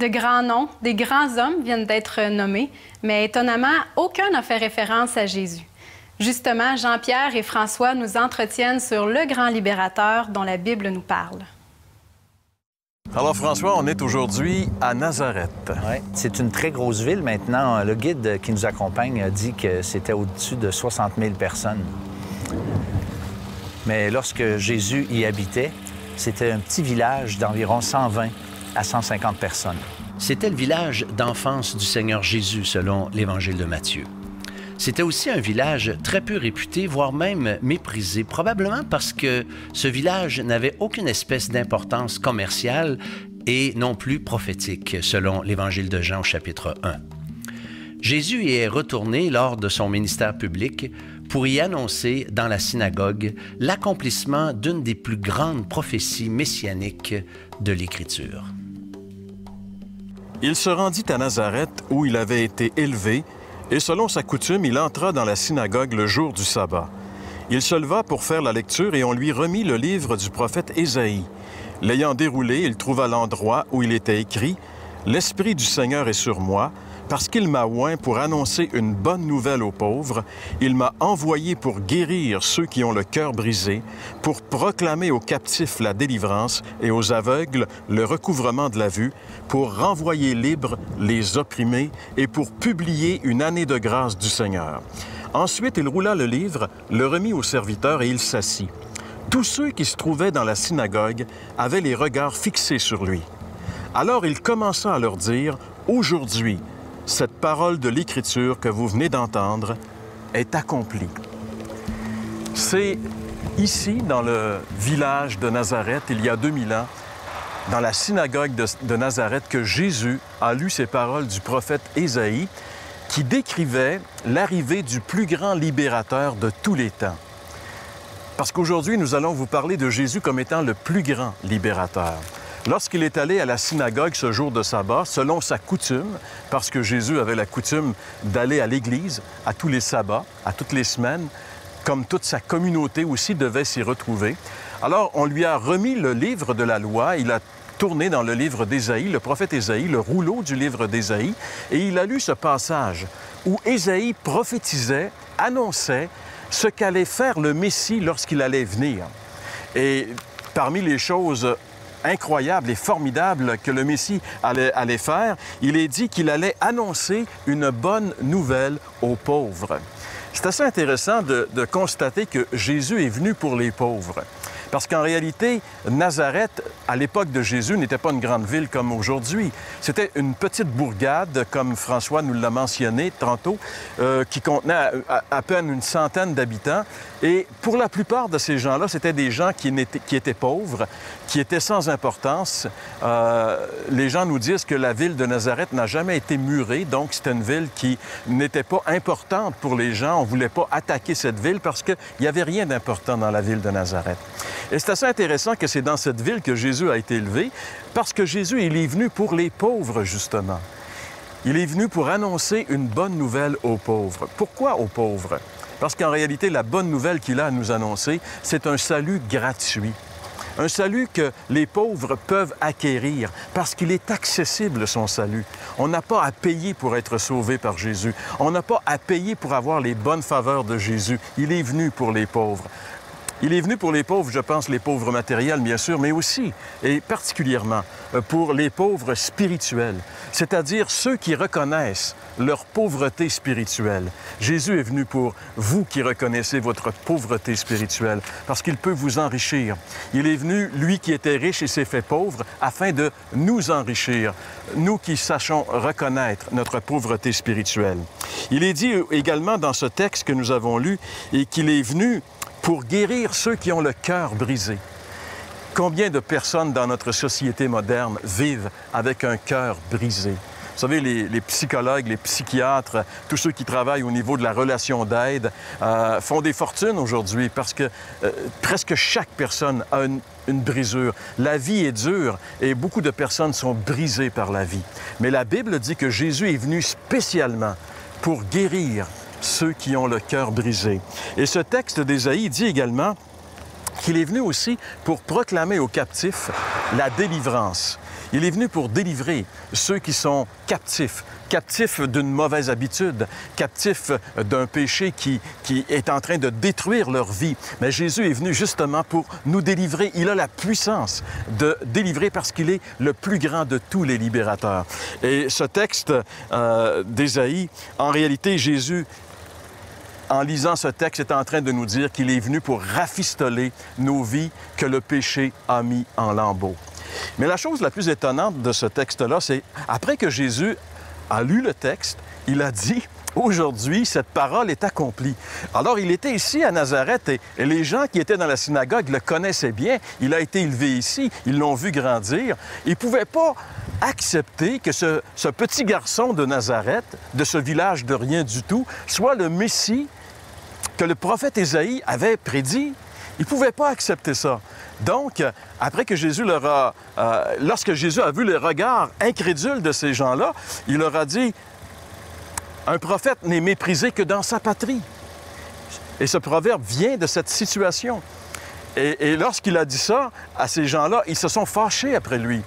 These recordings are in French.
De grands noms, des grands hommes viennent d'être nommés, mais étonnamment, aucun n'a fait référence à Jésus. Justement, Jean-Pierre et François nous entretiennent sur le grand libérateur dont la Bible nous parle. Alors François, on est aujourd'hui à Nazareth. Oui, c'est une très grosse ville maintenant. Le guide qui nous accompagne a dit que c'était au-dessus de 60 000 personnes. Mais lorsque Jésus y habitait, c'était un petit village d'environ 120 à 150 personnes. C'était le village d'enfance du Seigneur Jésus, selon l'Évangile de Matthieu. C'était aussi un village très peu réputé, voire même méprisé, probablement parce que ce village n'avait aucune espèce d'importance commerciale et non plus prophétique, selon l'Évangile de Jean au chapitre 1. Jésus y est retourné lors de son ministère public pour y annoncer dans la synagogue l'accomplissement d'une des plus grandes prophéties messianiques de l'Écriture. Il se rendit à Nazareth où il avait été élevé et selon sa coutume, il entra dans la synagogue le jour du sabbat. Il se leva pour faire la lecture et on lui remit le livre du prophète Ésaïe. L'ayant déroulé, il trouva l'endroit où il était écrit « L'Esprit du Seigneur est sur moi, parce qu'il m'a oint pour annoncer une bonne nouvelle aux pauvres. Il m'a envoyé pour guérir ceux qui ont le cœur brisé, pour proclamer aux captifs la délivrance et aux aveugles le recouvrement de la vue, pour renvoyer libres les opprimés et pour publier une année de grâce du Seigneur. » Ensuite, il roula le livre, le remit au serviteur et il s'assit. Tous ceux qui se trouvaient dans la synagogue avaient les regards fixés sur lui. Alors il commença à leur dire « Aujourd'hui, cette parole de l'Écriture que vous venez d'entendre est accomplie. » C'est ici, dans le village de Nazareth, il y a 2000 ans, dans la synagogue de Nazareth, que Jésus a lu ces paroles du prophète Ésaïe qui décrivait l'arrivée du plus grand libérateur de tous les temps. Parce qu'aujourd'hui, nous allons vous parler de Jésus comme étant le plus grand libérateur. Lorsqu'il est allé à la synagogue ce jour de sabbat, selon sa coutume, parce que Jésus avait la coutume d'aller à l'Église à tous les sabbats, à toutes les semaines, comme toute sa communauté aussi devait s'y retrouver, alors on lui a remis le livre de la loi, il a tourné dans le livre d'Ésaïe, le prophète Ésaïe, le rouleau du livre d'Ésaïe, et il a lu ce passage où Ésaïe prophétisait, annonçait ce qu'allait faire le Messie lorsqu'il allait venir. Et parmi les choses incroyable et formidable que le Messie allait faire, il est dit qu'il allait annoncer une bonne nouvelle aux pauvres. C'est assez intéressant de constater que Jésus est venu pour les pauvres. Parce qu'en réalité, Nazareth, à l'époque de Jésus, n'était pas une grande ville comme aujourd'hui. C'était une petite bourgade, comme François nous l'a mentionné tantôt, qui contenait à peine une centaine d'habitants. Et pour la plupart de ces gens-là, c'était des gens qui étaient pauvres, qui étaient sans importance. Les gens nous disent que la ville de Nazareth n'a jamais été murée, donc c'était une ville qui n'était pas importante pour les gens. On ne voulait pas attaquer cette ville parce qu'il n'y avait rien d'important dans la ville de Nazareth. Et c'est assez intéressant que c'est dans cette ville que Jésus a été élevé, parce que Jésus, il est venu pour les pauvres, justement. Il est venu pour annoncer une bonne nouvelle aux pauvres. Pourquoi aux pauvres? Parce qu'en réalité, la bonne nouvelle qu'il a à nous annoncer, c'est un salut gratuit. Un salut que les pauvres peuvent acquérir parce qu'il est accessible, son salut. On n'a pas à payer pour être sauvé par Jésus. On n'a pas à payer pour avoir les bonnes faveurs de Jésus. Il est venu pour les pauvres. Il est venu pour les pauvres, je pense, les pauvres matériels, bien sûr, mais aussi, et particulièrement, pour les pauvres spirituels, c'est-à-dire ceux qui reconnaissent leur pauvreté spirituelle. Jésus est venu pour vous qui reconnaissez votre pauvreté spirituelle, parce qu'il peut vous enrichir. Il est venu, lui qui était riche et s'est fait pauvre, afin de nous enrichir, nous qui sachons reconnaître notre pauvreté spirituelle. Il est dit également dans ce texte que nous avons lu, et qu'il est venu pour guérir ceux qui ont le cœur brisé. Combien de personnes dans notre société moderne vivent avec un cœur brisé? Vous savez, les psychologues, les psychiatres, tous ceux qui travaillent au niveau de la relation d'aide font des fortunes aujourd'hui parce que presque chaque personne a une brisure. La vie est dure et beaucoup de personnes sont brisées par la vie. Mais la Bible dit que Jésus est venu spécialement pour guérir ceux qui ont le cœur brisé. Et ce texte d'Ésaïe dit également qu'il est venu aussi pour proclamer aux captifs la délivrance. Il est venu pour délivrer ceux qui sont captifs, captifs d'une mauvaise habitude, captifs d'un péché qui est en train de détruire leur vie. Mais Jésus est venu justement pour nous délivrer. Il a la puissance de délivrer parce qu'il est le plus grand de tous les libérateurs. Et ce texte d'Ésaïe, en réalité, Jésus, en lisant ce texte, est en train de nous dire qu'il est venu pour rafistoler nos vies que le péché a mis en lambeaux. Mais la chose la plus étonnante de ce texte-là, c'est après que Jésus a lu le texte, il a dit « Aujourd'hui, cette parole est accomplie. » Alors, il était ici à Nazareth et les gens qui étaient dans la synagogue le connaissaient bien. Il a été élevé ici, ils l'ont vu grandir. Ils ne pouvaient pas accepter que ce petit garçon de Nazareth, de ce village de rien du tout, soit le Messie que le prophète Ésaïe avait prédit. Ils ne pouvaient pas accepter ça. Donc, après que Jésus lorsque Jésus a vu les regards incrédules de ces gens-là, il leur a dit « Un prophète n'est méprisé que dans sa patrie. » Et ce proverbe vient de cette situation. Et lorsqu'il a dit ça à ces gens-là, ils se sont fâchés après lui.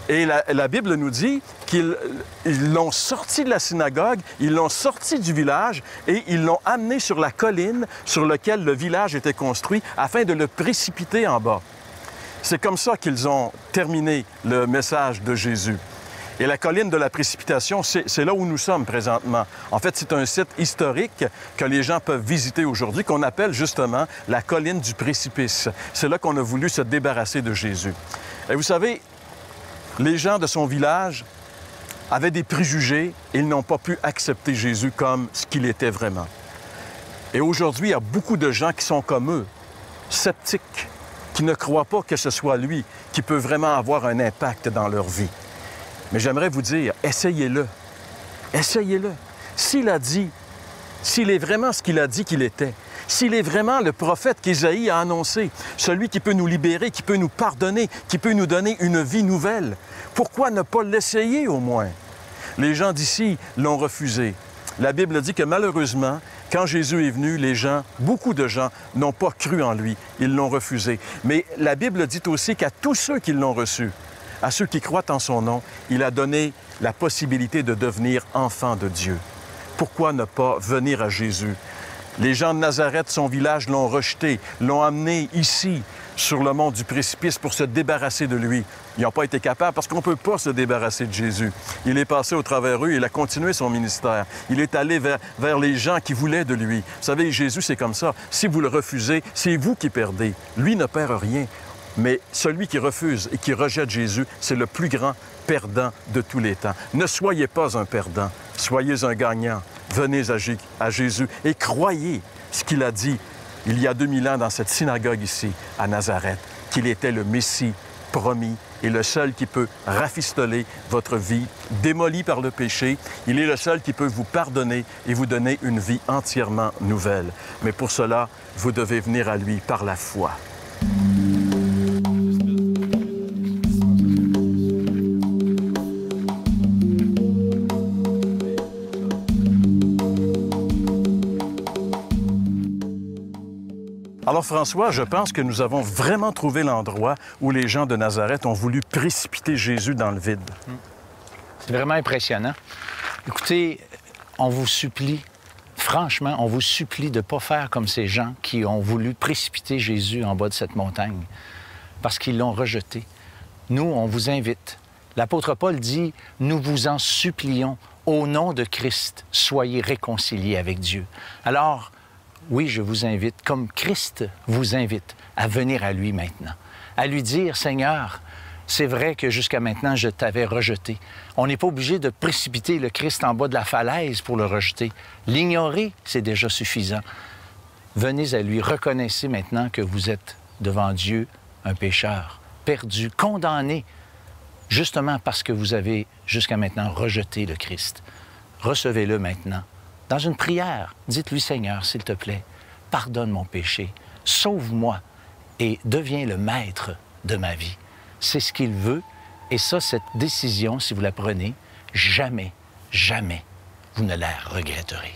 Et la Bible nous dit qu'ils l'ont sorti de la synagogue, ils l'ont sorti du village et ils l'ont amené sur la colline sur laquelle le village était construit afin de le précipiter en bas. C'est comme ça qu'ils ont terminé le message de Jésus. Et la colline de la précipitation, c'est là où nous sommes présentement. En fait, c'est un site historique que les gens peuvent visiter aujourd'hui, qu'on appelle justement la colline du précipice. C'est là qu'on a voulu se débarrasser de Jésus. Et vous savez, les gens de son village avaient des préjugés et ils n'ont pas pu accepter Jésus comme ce qu'il était vraiment. Et aujourd'hui, il y a beaucoup de gens qui sont comme eux, sceptiques, qui ne croient pas que ce soit lui qui peut vraiment avoir un impact dans leur vie. Mais j'aimerais vous dire, essayez-le. Essayez-le. S'il a dit, s'il est vraiment ce qu'il a dit qu'il était, s'il est vraiment le prophète qu'Ésaïe a annoncé, celui qui peut nous libérer, qui peut nous pardonner, qui peut nous donner une vie nouvelle, pourquoi ne pas l'essayer au moins? Les gens d'ici l'ont refusé. La Bible dit que malheureusement, quand Jésus est venu, beaucoup de gens n'ont pas cru en lui. Ils l'ont refusé. Mais la Bible dit aussi qu'à tous ceux qui l'ont reçu, à ceux qui croient en son nom, il a donné la possibilité de devenir enfants de Dieu. Pourquoi ne pas venir à Jésus? Les gens de Nazareth, son village, l'ont rejeté, l'ont amené ici, sur le mont du précipice, pour se débarrasser de lui. Ils n'ont pas été capables parce qu'on ne peut pas se débarrasser de Jésus. Il est passé au travers eux, il a continué son ministère. Il est allé vers les gens qui voulaient de lui. Vous savez, Jésus, c'est comme ça. Si vous le refusez, c'est vous qui perdez. Lui ne perd rien. Mais celui qui refuse et qui rejette Jésus, c'est le plus grand perdant de tous les temps. Ne soyez pas un perdant, soyez un gagnant. Venez à Jésus et croyez ce qu'il a dit il y a 2000 ans dans cette synagogue ici, à Nazareth, qu'il était le Messie promis et le seul qui peut rafistoler votre vie, démolie par le péché. Il est le seul qui peut vous pardonner et vous donner une vie entièrement nouvelle. Mais pour cela, vous devez venir à lui par la foi. Alors François, je pense que nous avons vraiment trouvé l'endroit où les gens de Nazareth ont voulu précipiter Jésus dans le vide. C'est vraiment impressionnant. Écoutez, on vous supplie, franchement, on vous supplie de ne pas faire comme ces gens qui ont voulu précipiter Jésus en bas de cette montagne parce qu'ils l'ont rejeté. Nous, on vous invite. L'apôtre Paul dit, « Nous vous en supplions, au nom de Christ, soyez réconciliés avec Dieu. » Alors, oui, je vous invite, comme Christ vous invite, à venir à lui maintenant, à lui dire, « Seigneur, c'est vrai que jusqu'à maintenant, je t'avais rejeté. » On n'est pas obligé de précipiter le Christ en bas de la falaise pour le rejeter. L'ignorer, c'est déjà suffisant. Venez à lui, reconnaissez maintenant que vous êtes devant Dieu un pécheur, perdu, condamné, justement parce que vous avez jusqu'à maintenant rejeté le Christ. Recevez-le maintenant. Dans une prière, dites-lui, Seigneur, s'il te plaît, pardonne mon péché, sauve-moi et deviens le maître de ma vie. C'est ce qu'il veut et ça, cette décision, si vous la prenez, jamais, jamais, vous ne la regretterez.